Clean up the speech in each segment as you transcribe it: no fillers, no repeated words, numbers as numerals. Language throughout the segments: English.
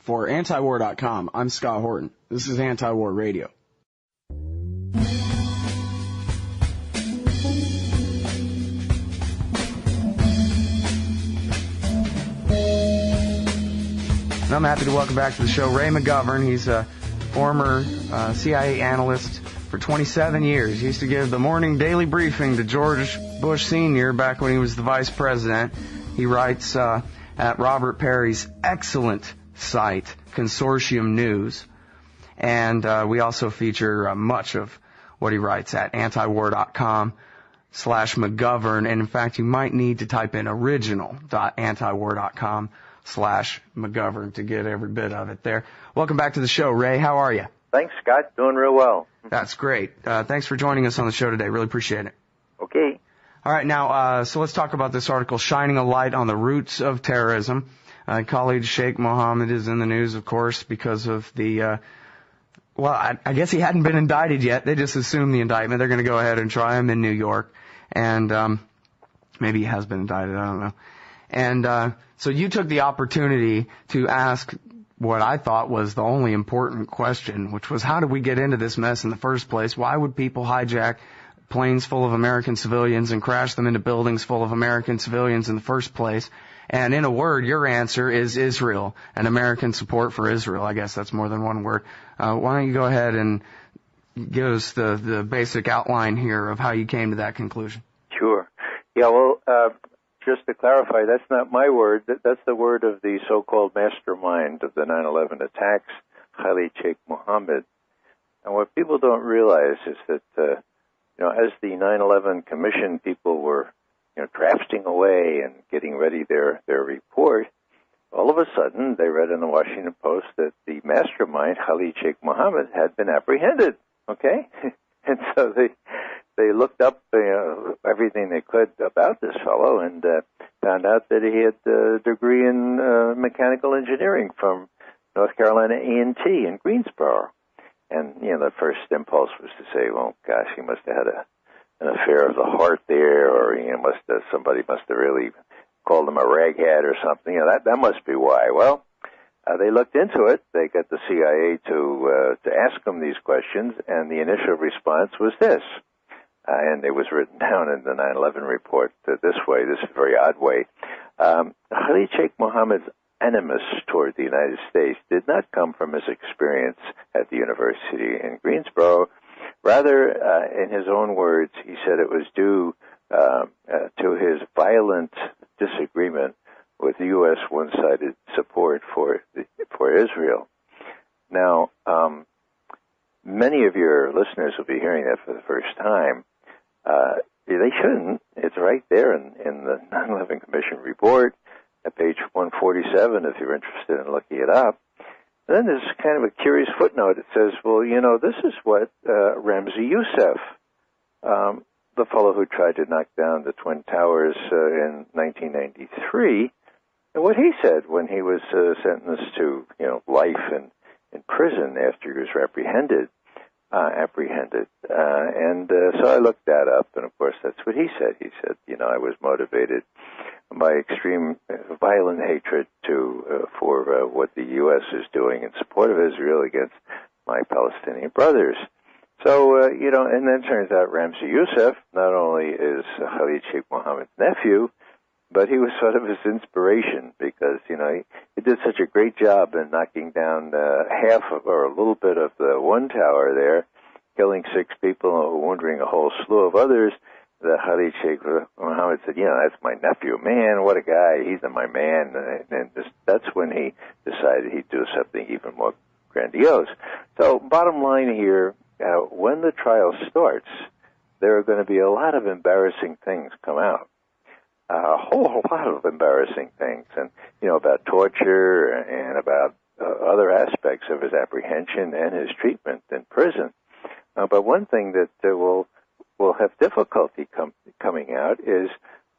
For antiwar.com, I'm Scott Horton. This is Anti-War Radio. I'm happy to welcome back to the show Ray McGovern. He's a former CIA analyst for 27 years. He used to give the morning daily briefing to George Bush Sr. back when he was the vice president. He writes at Robert Perry's excellent site, Consortium News. And we also feature much of what he writes at antiwar.com/McGovern. And in fact, you might need to type in original.antiwar.com/McGovern to get every bit of it there. Welcome back to the show, Ray. How are you? Thanks, Scott. Doing real well. That's great. Thanks for joining us on the show today. Really appreciate it. Okay. All right, now, so let's talk about this article, Shining a Light on the Roots of Terrorism. Khalid Sheikh Mohammed is in the news, of course, because of the, I guess he hadn't been indicted yet. They just assumed the indictment. They're going to go ahead and try him in New York. And maybe he has been indicted. I don't know. And so you took the opportunity to ask what I thought was the only important question, which was, how did we get into this mess in the first place? Why would people hijack planes full of American civilians and crash them into buildings full of American civilians in the first place? And in a word, your answer is Israel and American support for Israel. I guess that's more than one word. Why don't you go ahead and give us the basic outline here of how you came to that conclusion? Sure. Yeah, well, just to clarify, that's not my word. That's the word of the so-called mastermind of the 9/11 attacks, Khalid Sheikh Mohammed. And what people don't realize is that, as the 9/11 Commission people were, drafting away and getting ready their report, all of a sudden they read in the Washington Post that the mastermind, Khalid Sheikh Mohammed, had been apprehended. Okay, and so they looked up everything they could about this fellow and found out that he had a degree in mechanical engineering from North Carolina A&T in Greensboro. And, the first impulse was to say, well, gosh, he must have had an affair of the heart there, or somebody must have really called him a raghead or something. That must be why. Well, they looked into it. They got the CIA to ask him these questions, and the initial response was this. And it was written down in the 9/11 report this way, this very odd way. Khalid Sheikh Mohammed's animus toward the United States did not come from his experience at the university in Greensboro. Rather, in his own words, he said it was due to his violent disagreement with the U.S. one-sided support for Israel. Now, many of your listeners will be hearing that for the first time. They shouldn't. It's right there in the 9/11 Commission report at page 147 if you're interested in looking it up. And then there's kind of a curious footnote. It says, well, this is what Ramzi Youssef, the fellow who tried to knock down the Twin Towers in 1993, and what he said when he was sentenced to life in prison after he was apprehended. So I looked that up, and of course that's what he said. He said, I was motivated by extreme violent hatred for what the U.S. is doing in support of Israel against my Palestinian brothers. So, and then it turns out Ramzi Youssef not only is Khalid Sheikh Mohammed's nephew, but he was sort of his inspiration because, he did such a great job in knocking down half or a little bit of the one tower there, killing 6 people and wounding a whole slew of others. The Khalid Sheikh Mohammed said, that's my nephew. Man, what a guy. He's my man. And that's when he decided he'd do something even more grandiose. So bottom line here, when the trial starts, there are going to be a lot of embarrassing things come out. A whole lot of embarrassing things. And, about torture and about other aspects of his apprehension and his treatment in prison. But one thing that will have difficulty coming out is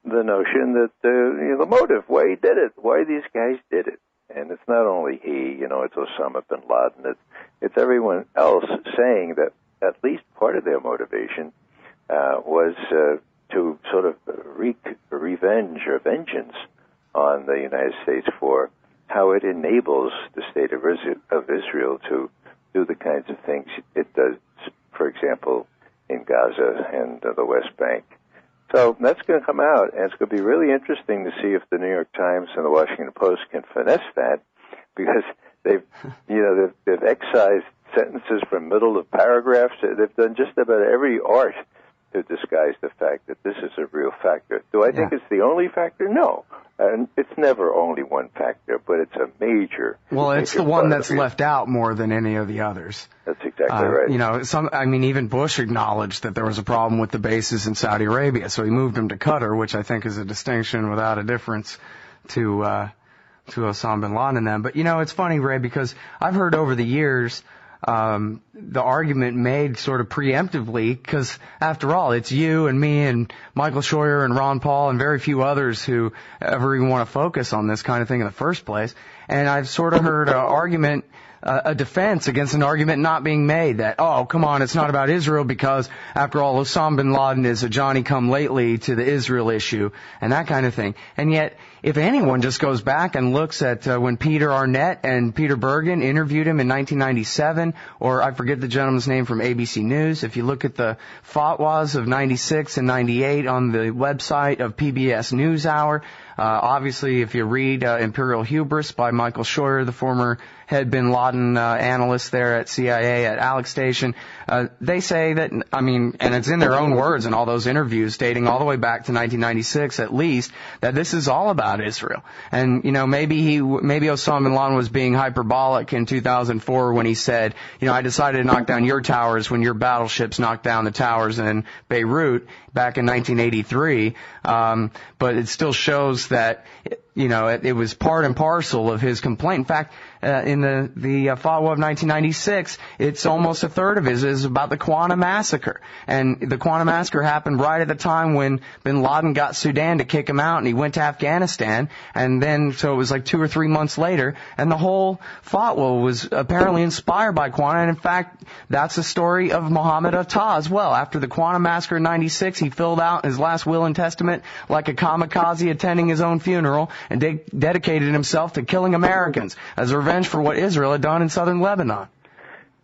the notion that the motive, why he did it, why these guys did it. And it's not only he, it's Osama bin Laden, it's everyone else saying that at least part of their motivation was to sort of wreak revenge or vengeance on the United States for how it enables the state of Israel to do the kinds of things it does, for example, in Gaza and the West Bank. So that's going to come out, and it's going to be really interesting to see if the New York Times and the Washington Post can finesse that, because they've excised sentences from middle of paragraphs. They've done just about every art to disguise the fact that this is a real factor. Do I think it's the only factor? No. And it's never only one factor, but it's a major. Well, it's the one that's left out more than any of the others. That's exactly right. You know, even Bush acknowledged that there was a problem with the bases in Saudi Arabia, so he moved them to Qatar, which I think is a distinction without a difference to Osama bin Laden and them. But, you know, it's funny, Ray, because I've heard over the years the argument made sort of preemptively, because after all, it's you and me and Michael Scheuer and Ron Paul and very few others who ever even want to focus on this kind of thing in the first place. And I've sort of heard an argument, a defense against an argument not being made that, oh, come on, it's not about Israel because, after all, Osama bin Laden is a Johnny-come-lately to the Israel issue and that kind of thing. And yet, if anyone just goes back and looks at when Peter Arnett and Peter Bergen interviewed him in 1997, or I forget the gentleman's name from ABC News, if you look at the fatwas of 96 and 98 on the website of PBS NewsHour, obviously, if you read Imperial Hubris by Michael Scheuer, the former head bin Laden analyst there at CIA at Alex Station, they say that, I mean, and it's in their own words in all those interviews dating all the way back to 1996 at least, that this is all about Israel. And, you know, maybe Osama bin Laden was being hyperbolic in 2004 when he said, you know, I decided to knock down your towers when your battleships knocked down the towers in Beirut back in 1983. But it still shows that, you know, it was part and parcel of his complaint. In fact, in the fatwa of 1996, it's almost a third of it is about the Quanah massacre. And the Quanah massacre happened right at the time when bin Laden got Sudan to kick him out, and he went to Afghanistan. And then, so it was like 2 or 3 months later, and the whole fatwa was apparently inspired by Quanah. And in fact, that's the story of Muhammad Atta as well. After the Quanah massacre in 96, he filled out his last will and testament like a kamikaze attending his own funeral, and dedicated himself to killing Americans as a revenge for what Israel had done in southern Lebanon.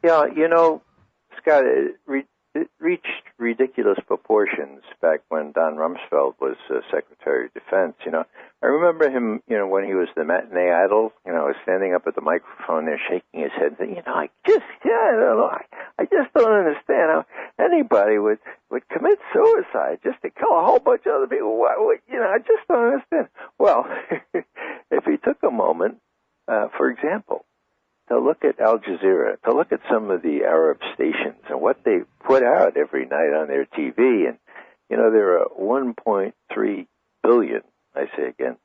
Yeah, you know, Scott, it reached ridiculous proportions back when Don Rumsfeld was Secretary of Defense. You know, I remember him, you know, when he was the matinee idol, you know, standing up at the microphone there, shaking his head, saying, you know, I just don't understand how anybody would commit suicide just to kill a whole bunch of other people. You know, I just don't understand. Well, if he took a moment, for example, to look at Al Jazeera, to look at some of the Arab stations and what they put out every night on their TV, and, you know, there are 1.3 billion, I say again,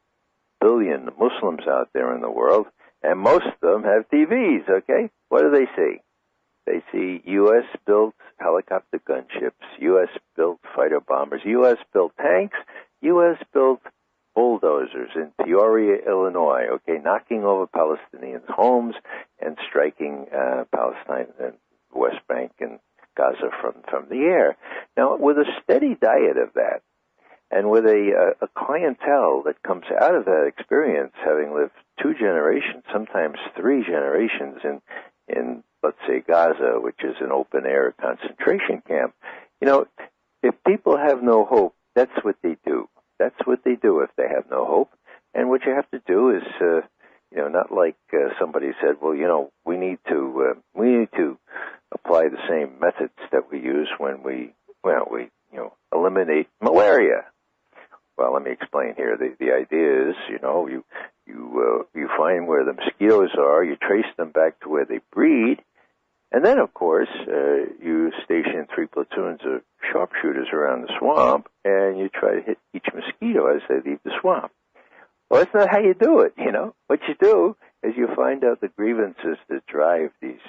billion Muslims out there in the world, and most of them have TVs, okay? What do they see? They see U.S.-built helicopter gunships, U.S.-built fighter bombers, U.S.-built tanks, U.S.-built bulldozers in Peoria, Illinois, okay, knocking over Palestinians' homes and striking Palestine and West Bank and Gaza from the air. Now, with a steady diet of that, and with a clientele that comes out of that experience, having lived 2 generations, sometimes 3 generations in let's say Gaza, which is an open-air concentration camp, you know, if people have no hope, that's what they do. That's what they do if they have no hope. And what you have to do is, you know, not like somebody said, well, you know, we need to apply the same methods that we use when we eliminate malaria. Well, let me explain here. The idea is, you know, you find where the mosquitoes are, you trace them back to where they breed, and then, of course, you station 3 platoons of sharpshooters around the swamp, and you try to hit each mosquito as they leave the swamp. Well, that's not how you do it, you know. What you do is you find out the grievances that drive these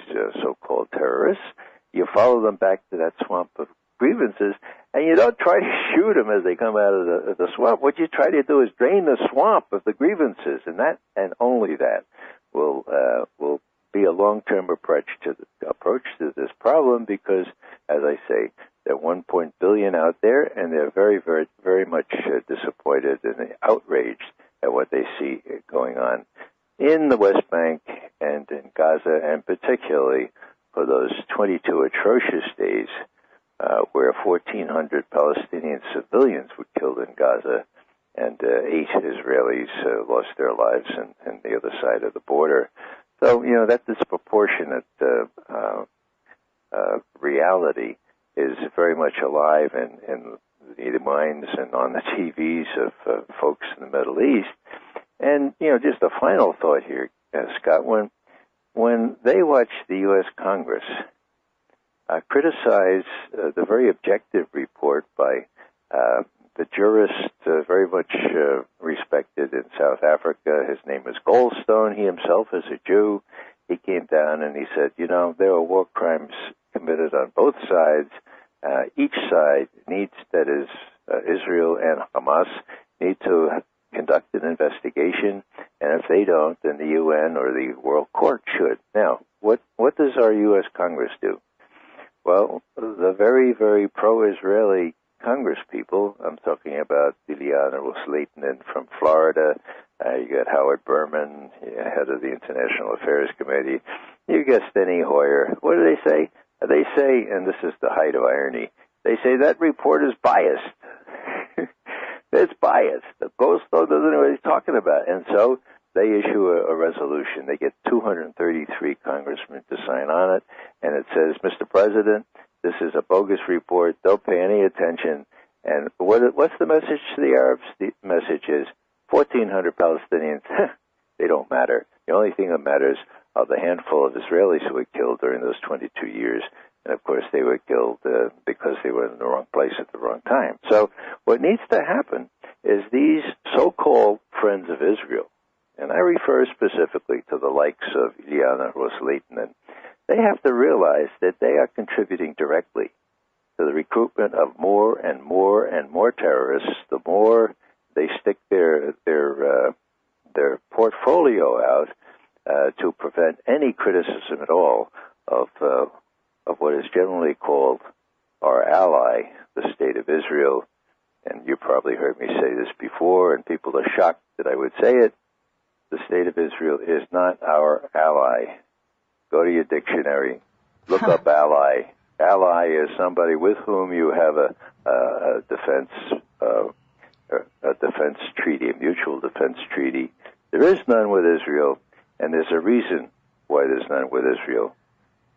so-called terrorists. You follow them back to that swamp of grievances, and you don't try to shoot them as they come out of the swamp. What you try to do is drain the swamp of the grievances, and that, and only that, will be a long-term approach to this problem, because, as I say, there are 1 billion out there, and they're very, very, very much disappointed and outraged at what they see going on in the West Bank and in Gaza, and particularly for those 22 atrocious days where 1,400 Palestinian civilians were killed in Gaza and 8 Israelis lost their lives in the other side of the border. So, that disproportionate reality is very much alive in the minds and on the TVs of folks in the Middle East. And, just a final thought here, Scott, when they watch the U.S. Congress criticize the very objective report by the jurist very much respected in South Africa. His name is Goldstone. He himself is a Jew. He came down and he said, there are war crimes committed on both sides. Each side needs, that is, Israel and Hamas, need to conduct an investigation, and if they don't, then the UN or the World Court should. Now, what does our U.S. Congress do? Well, the very, very pro-Israeli Congress people, I'm talking about Ileana Ros-Lehtinen from Florida, you got Howard Berman, head of the International Affairs Committee, you got Steny Hoyer. What do they say? They say, and this is the height of irony, they say that report is biased. It's biased. Goldstone doesn't know what he's talking about. And so they issue a resolution. They get 233 congressmen to sign on it, and it says, Mr. President, this is a bogus report. Don't pay any attention. And what's the message to the Arabs? The message is 1,400 Palestinians, they don't matter. The only thing that matters are the handful of Israelis who were killed during those 22 years. And, of course, they were killed because they were in the wrong place at the wrong time. So what needs to happen is these so-called friends of Israel, and I refer specifically to the likes of Ileana Ros-Lehtinen, they have to realize that they are contributing directly to the recruitment of more and more and more terrorists. The more they stick their portfolio out to prevent any criticism at all of what is generally called our ally, the State of Israel. And you probably heard me say this before, and people are shocked that I would say it. The State of Israel is not our ally. Go to your dictionary, look up ally. Ally is somebody with whom you have a defense treaty, a mutual defense treaty. There is none with Israel, and there's a reason why there's none with Israel.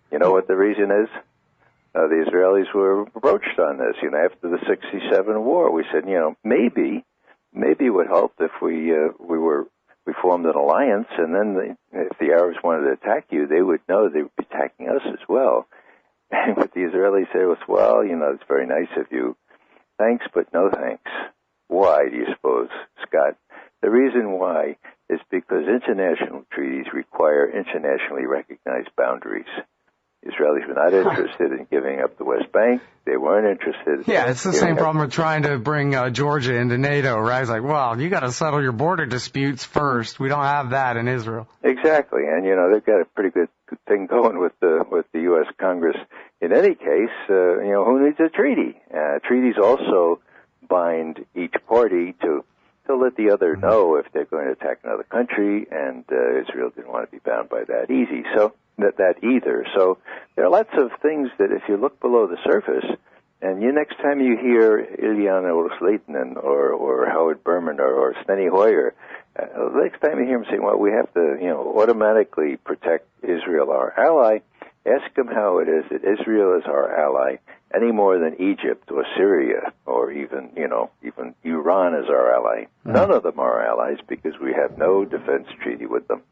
You know what the reason is? The Israelis were approached on this. After the '67 war, we said, maybe it would help if we formed an alliance, and then if the Arabs wanted to attack you, they would know they would be attacking us as well. And what the Israelis say was, well, it's very nice of you. Thanks, but no thanks. Why, do you suppose, Scott? The reason why is because international treaties require internationally recognized boundaries. Israelis were not interested in giving up the West Bank. They weren't interested. Yeah, it's the same problem with trying to bring Georgia into NATO, right? It's like, well, you got to settle your border disputes first. We don't have that in Israel. Exactly, and they've got a pretty good thing going with the U.S. Congress. In any case, who needs a treaty? Treaties also bind each party to let the other know if they're going to attack another country, and Israel didn't want to be bound by that either. So there are lots of things that if you look below the surface, and next time you hear Ileana Ros-Lehtinen or Howard Berman or Steny Hoyer, next time you hear them say, well, we have to automatically protect Israel, our ally, ask them how it is that Israel is our ally any more than Egypt or Syria or even Iran is our ally. None of them are allies because we have no defense treaty with them.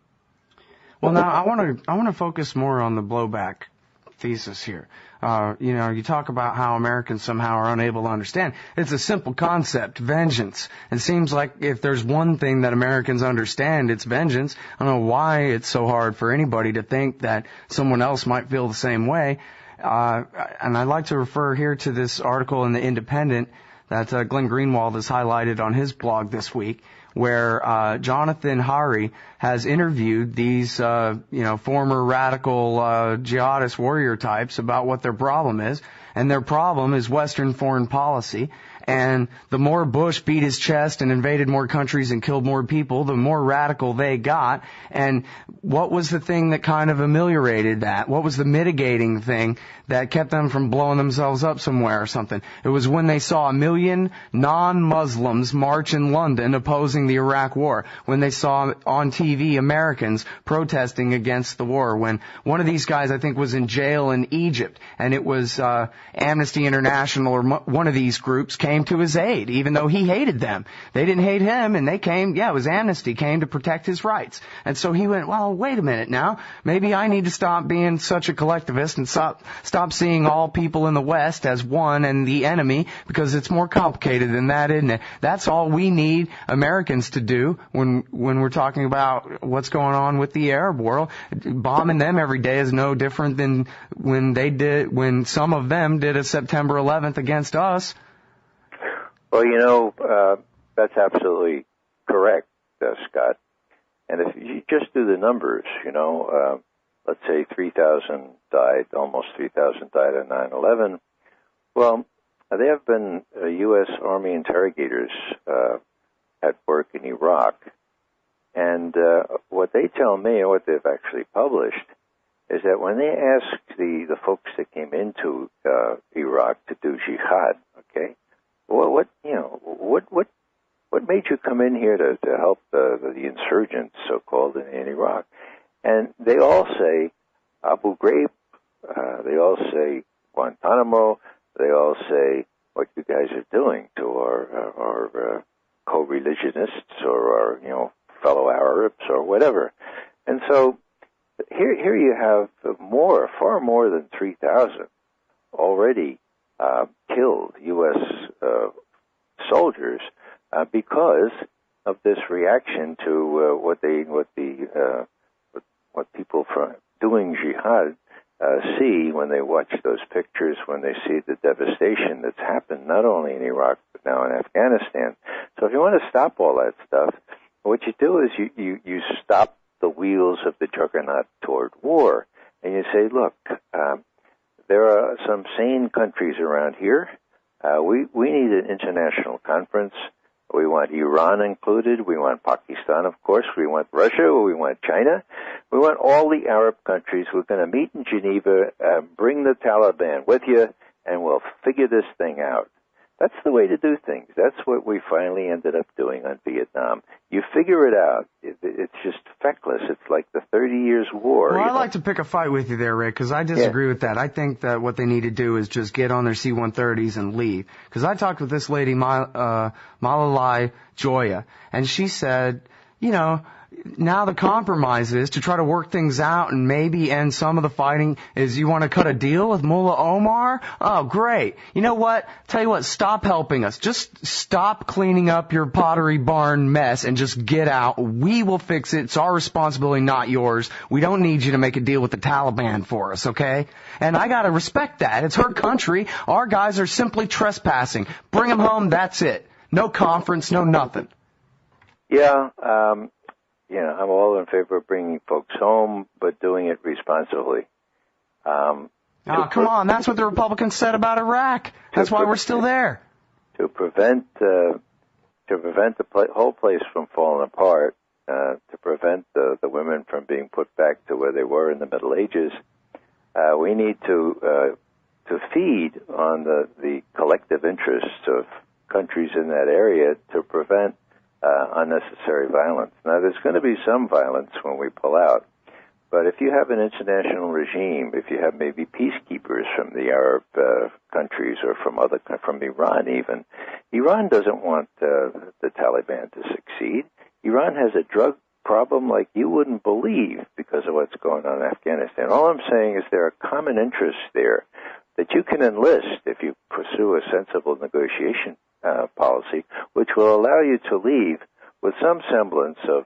Well, now I want to focus more on the blowback thesis here. You talk about how Americans somehow are unable to understand. It's a simple concept, vengeance. It seems like if there's one thing that Americans understand, it's vengeance. I don't know why it's so hard for anybody to think that someone else might feel the same way. And I'd like to refer here to this article in The Independent that Glenn Greenwald has highlighted on his blog this week, where Jonathan Hari has interviewed these former radical jihadist warrior types about what their problem is, and their problem is Western foreign policy. And the more Bush beat his chest and invaded more countries and killed more people, the more radical they got. And what was the thing that kind of ameliorated that? What was the mitigating thing that kept them from blowing themselves up somewhere or something? It was when they saw 1 million non-Muslims march in London opposing the Iraq War. When they saw on TV Americans protesting against the war. When one of these guys, I think, was in jail in Egypt, and it was Amnesty International or one of these groups came to his aid, even though he hated them. They didn't hate him, and they came, it was Amnesty, came to protect his rights. And so he went, well, wait a minute now. Maybe I need to stop being such a collectivist and stop seeing all people in the West as one and the enemy, because it's more complicated than that, isn't it? That's all we need Americans to do when we're talking about what's going on with the Arab world. Bombing them every day is no different than when some of them did a September 11th against us. Well, that's absolutely correct, Scott. And if you just do the numbers, let's say 3,000 died, almost 3,000 died on 9/11. Well, there have been U.S. Army interrogators at work in Iraq, and what they tell me, and what they've actually published, is that when they asked the folks that came into Iraq to do jihad, okay, what made you come in here to help the insurgents, so-called, in Iraq? And they all say Abu Ghraib, they all say Guantanamo, they all say what you guys are doing to our co-religionists or our fellow Arabs or whatever. And so here you have far more than 3,000 already killed U.S. soldiers because of this reaction to what people from doing jihad see when they watch those pictures, when they see the devastation that's happened not only in Iraq but now in Afghanistan. So if you want to stop all that stuff, what you do is you stop the wheels of the juggernaut toward war, and you say, look, there are some sane countries around here. We need an international conference. We want Iran included. We want Pakistan, of course. We want Russia. We want China. We want all the Arab countries. We're going to meet in Geneva, bring the Taliban with you, and we'll figure this thing out. That's the way to do things. That's what we finally ended up doing on Vietnam. You figure it out. It's just feckless. It's like the 30 Years' War. Well, I'd like to pick a fight with you there, Rick, because I disagree with that. I think that what they need to do is just get on their C-130s and leave. Because I talked with this lady, Malalai Joya, and she said, now the compromise is to try to work things out and maybe end some of the fighting is you want to cut a deal with Mullah Omar? Oh, great. You know what? Tell you what, stop helping us. Just stop cleaning up your Pottery Barn mess and just get out. We will fix it. It's our responsibility, not yours. We don't need you to make a deal with the Taliban for us, okay? And I gotta respect that. It's her country. Our guys are simply trespassing. Bring them home, that's it. No conference, no nothing. Yeah, I'm all in favor of bringing folks home, but doing it responsibly. Come on, that's what the Republicans said about Iraq. That's why we're still there. To prevent the whole place from falling apart, to prevent the women from being put back to where they were in the Middle Ages, we need to feed on the collective interests of countries in that area to prevent unnecessary violence. Now, there's going to be some violence when we pull out, but if you have an international regime, if you have maybe peacekeepers from the Arab countries or from Iran even, Iran doesn't want the Taliban to succeed. Iran has a drug problem like you wouldn't believe because of what's going on in Afghanistan. All I'm saying is there are common interests there that you can enlist if you pursue a sensible negotiation policy, which will allow you to leave with some semblance of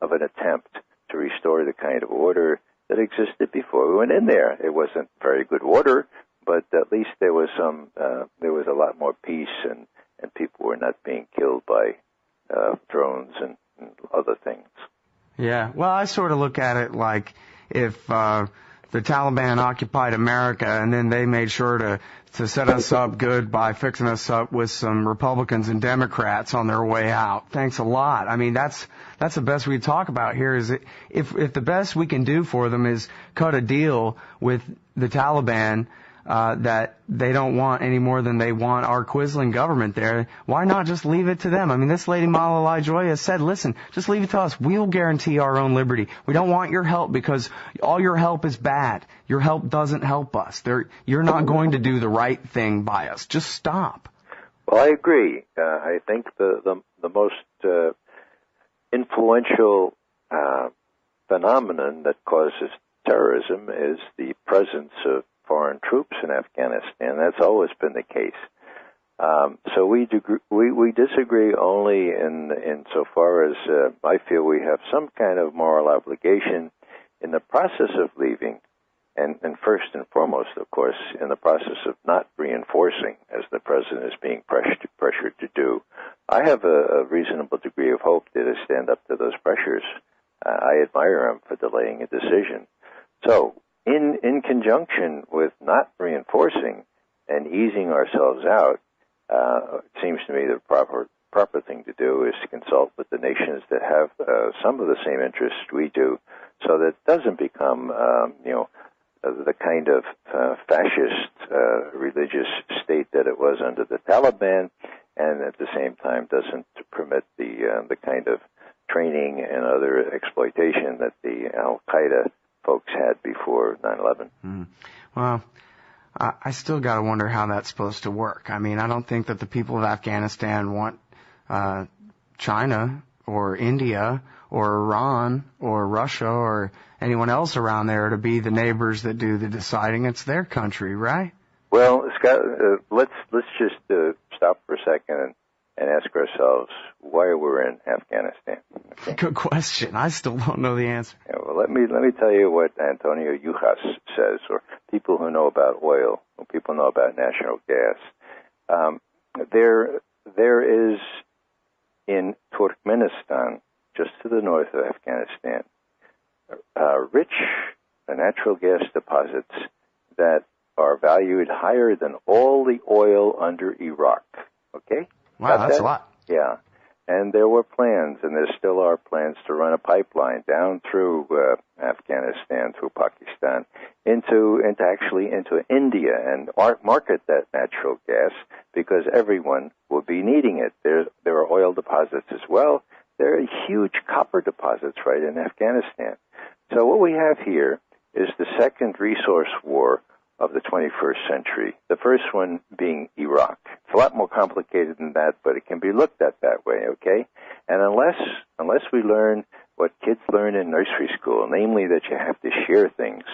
an attempt to restore the kind of order that existed before we went in there. It wasn't very good order, but at least there was a lot more peace, and people were not being killed by drones and other things. Yeah, well, I sort of look at it like if the Taliban occupied America, and then they made sure to set us up good by fixing us up with some Republicans and Democrats on their way out. Thanks a lot. I mean, that's the best we talk about here is if the best we can do for them is cut a deal with the Taliban that they don't want any more than they want our Quisling government there, why not just leave it to them? I mean, this lady Malalai Joy has said, listen, just leave it to us. We'll guarantee our own liberty. We don't want your help because all your help is bad. Your help doesn't help us. You're not going to do the right thing by us. Just stop. Well, I agree. I think the most influential phenomenon that causes terrorism is the presence of foreign troops in Afghanistan. That's always been the case. So we disagree only in so far as I feel we have some kind of moral obligation in the process of leaving, and first and foremost, of course, in the process of not reinforcing, as the president is being pressured to do. I have a reasonable degree of hope that he'll stand up to those pressures. I admire him for delaying a decision. So, in conjunction with not reinforcing and easing ourselves out, it seems to me the proper thing to do is to consult with the nations that have some of the same interests we do, so that it doesn't become, the kind of fascist religious state that it was under the Taliban, and at the same time doesn't permit the kind of training and other exploitation that the Al-Qaeda folks had before 9/11. Well, I still got to wonder how that's supposed to work. I mean, I don't think that the people of Afghanistan want China or India or Iran or Russia or anyone else around there to be the neighbors that do the deciding. It's their country, right? Well, Scott, let's just stop for a second and ask ourselves why we're in Afghanistan. Okay? Good question. I still don't know the answer. Yeah, well, let me tell you what Antonio Yuhas says, or people who know about oil, or people know about natural gas. There is in Turkmenistan, just to the north of Afghanistan, rich natural gas deposits that are valued higher than all the oil under Iraq. Okay? Wow, that's a lot. Yeah. And there were plans, and there still are plans, to run a pipeline down through Afghanistan, through Pakistan, into India, and market that natural gas, because everyone will be needing it. There are oil deposits as well. There are huge copper deposits right in Afghanistan. So what we have here is the second resource war of the 21st century, the first one being Iraq. It's a lot more complicated than that, but it can be looked at that way, okay? And unless we learn what kids learn in nursery school, namely that you have to share things,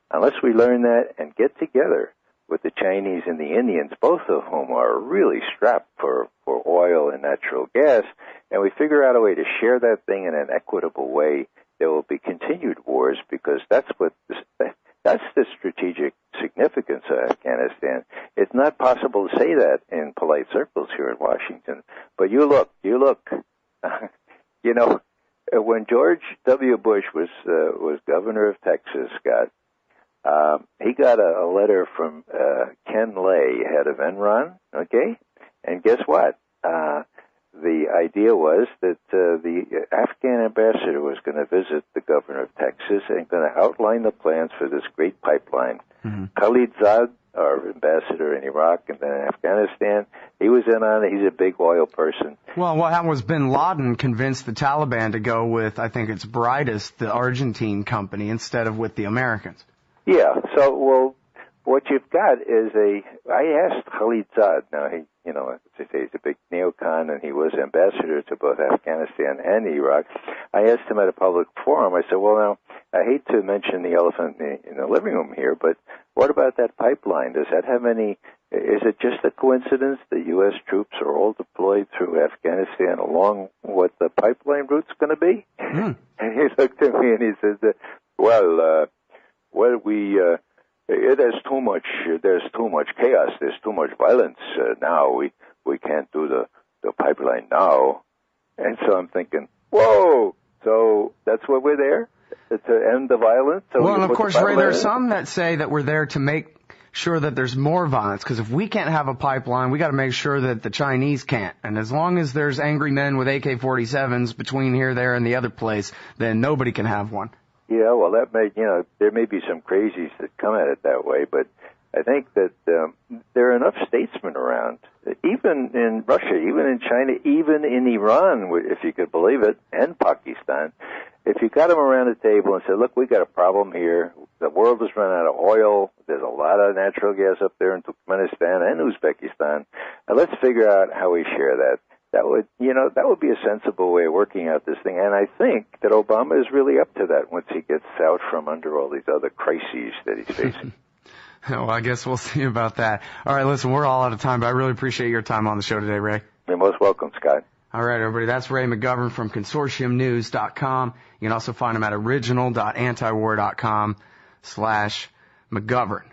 unless we learn that and get together with the Chinese and the Indians, both of whom are really strapped for oil and natural gas, and we figure out a way to share that thing in an equitable way, there will be continued wars, because that's the strategic significance of Afghanistan. It's not possible to say that in polite circles here in Washington, but you look. When George W. Bush was governor of Texas, Scott, he got a letter from Ken Lay, head of Enron, okay? And guess what? The idea was that the Afghan ambassador was going to visit the governor of Texas and going to outline the plans for this great pipeline. Mm-hmm. Khalid Sheikh, our ambassador in Iraq and then in Afghanistan, he was in on it. He's a big oil person. Well, what happened was Bin Laden convinced the Taliban to go with, I think it's Brightest, the Argentine company, instead of with the Americans. Yeah, so, well, what you've got is I asked Khalid Sheikh, now he, as I say, he's a big neocon, and he was ambassador to both Afghanistan and Iraq. I asked him at a public forum, I said, well, now, I hate to mention the elephant in the living room here, but what about that pipeline? Does that have any, is it just a coincidence that U.S. troops are all deployed through Afghanistan along what the pipeline route's going to be? Mm. And he looked at me and he said, there's too much chaos, there's too much violence now. We can't do the pipeline now. And so I'm thinking, whoa, so that's why we're there? to end the violence. So well, and of course, Ray, there are some that say that we're there to make sure that there's more violence, because if we can't have a pipeline, we got to make sure that the Chinese can't. And as long as there's angry men with AK-47s between here, there, and the other place, then nobody can have one. Yeah, well, that may, there may be some crazies that come at it that way, but I think that there are enough statesmen around, even in Russia, even in China, even in Iran, if you could believe it, and Pakistan. If you got them around the table and said, look, we got a problem here. The world has run out of oil. There's a lot of natural gas up there in Turkmenistan and Uzbekistan. And let's figure out how we share that. That would be a sensible way of working out this thing. And I think that Obama is really up to that once he gets out from under all these other crises that he's facing. Well, I guess we'll see about that. All right, listen, we're all out of time, but I really appreciate your time on the show today, Ray. You're most welcome, Scott. All right, everybody, that's Ray McGovern from consortiumnews.com. You can also find him at original.antiwar.com/McGovern.